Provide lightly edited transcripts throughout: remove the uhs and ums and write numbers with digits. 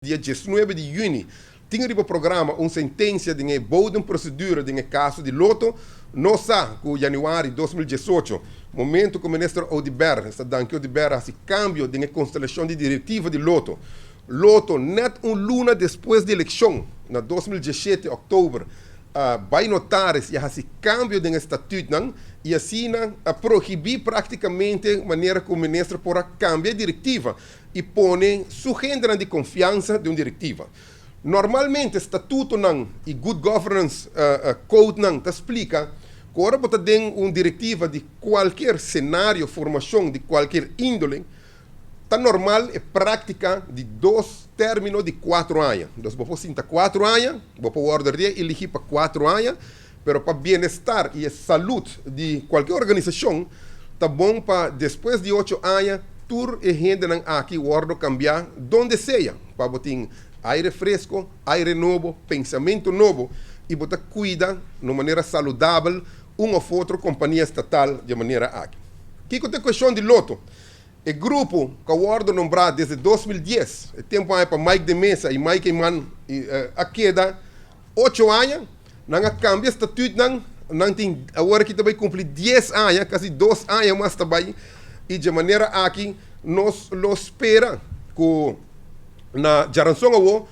dia 19 de junho, tinha o programa uma sentença de boa procedura de caso de loto, não sa com januário de 2018, momento que o ministro Odiber está dando Odiber esse cambio de constelação de diretiva de loto. Loto, net luna depois da eleição, na 2017, outubro, vai notar esse cambio de estatuto e assim proibir praticamente a maneira que o ministro pode cambiar a diretiva e põe sua agenda de confiança de uma diretiva. Normalmente, o estatuto e Good Governance Code te explica que agora você tem uma diretiva de qualquer cenário, formação, de qualquer índole, está normal e prática de 2 términos de 4 anos. Então, você sinta 4 anos, você pode ordenar e elegir para 4 anos, mas para bem-estar e saúde de qualquer organização, está bom para depois de 8 anos, tur e gente aqui ordo cambiar donde seja, para botar aire fresco, aire novo, pensamento novo, e botar cuida de maneira saudável uma ou outra companhia estatal de maneira aqui. Que é a questão de loto? O grupo que eu ordo nombrar desde 2010, o tempo é para Mike de Mesa e Mike Iman, a queda 8 anos, não cambia o estatuto, não tem agora que também cumprir 10 anos, quase 2 anos mais também, e de maneira aqui, nós espera que na geração o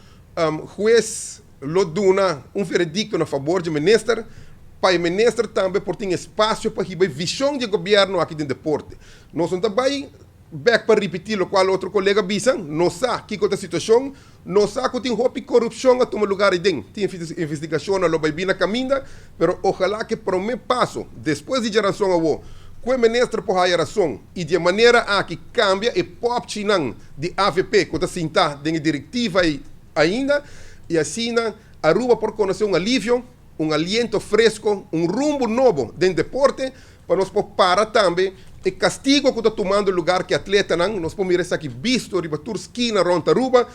juiz lo duna veredicto a favor do ministro, para o ministro também por ter espaço para a visão de governo aqui dentro do deporte. Nós também back para repetir o qual outro colega bisa, não sabe que é a situação, não sabe que tem roupa corrupção a tomar lugar aí dentro. Tem investigação, não vai vir na caminha, mas ojalá que para o meu passo, depois de geração o que o ministro por a geração e de maneira a que cambia e pop chinang de AVP, que está sentada dentro da diretiva ainda, e assim a Aruba por conhecer um alívio, um aliento fresco, um rumbo novo dentro do deporte, para nós parar também e castigo que está tomando lugar que atleta nós podemos mirar aqui visto riba tur esquina ronda Aruba,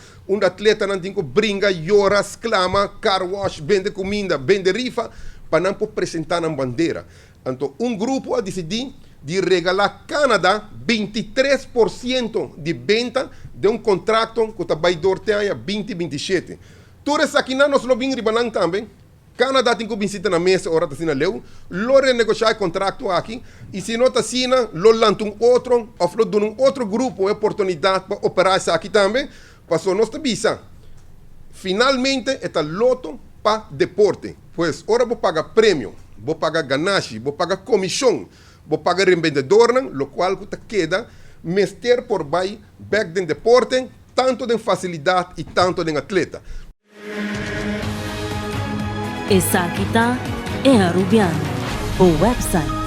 atleta tem que brinca, llora, exclama, car wash, vende comida, vende rifa, para não apresentar na bandeira. Então, grupo a decidir de regalar Canadá 23% de venda de contrato que está vai dorte a 2027. Tudo aqui nós não vimos ribanang também. Canadá tem que visitar na mesa, ora está sendo leu, lo renegociar o contrato aqui, e se não está sendo, lo lança outro, oferece outro grupo a oportunidade para operar isso aqui também, para nós visa. Finalmente, está loto para deporte. Pois, ora vou pagar prêmio, vou pagar ganache, vou pagar comissão, vou pagar revendedor, lo qual que queda, mester por back do deporte, tanto de facilidade e tanto de atleta. Essa aqui é Arubiano, o website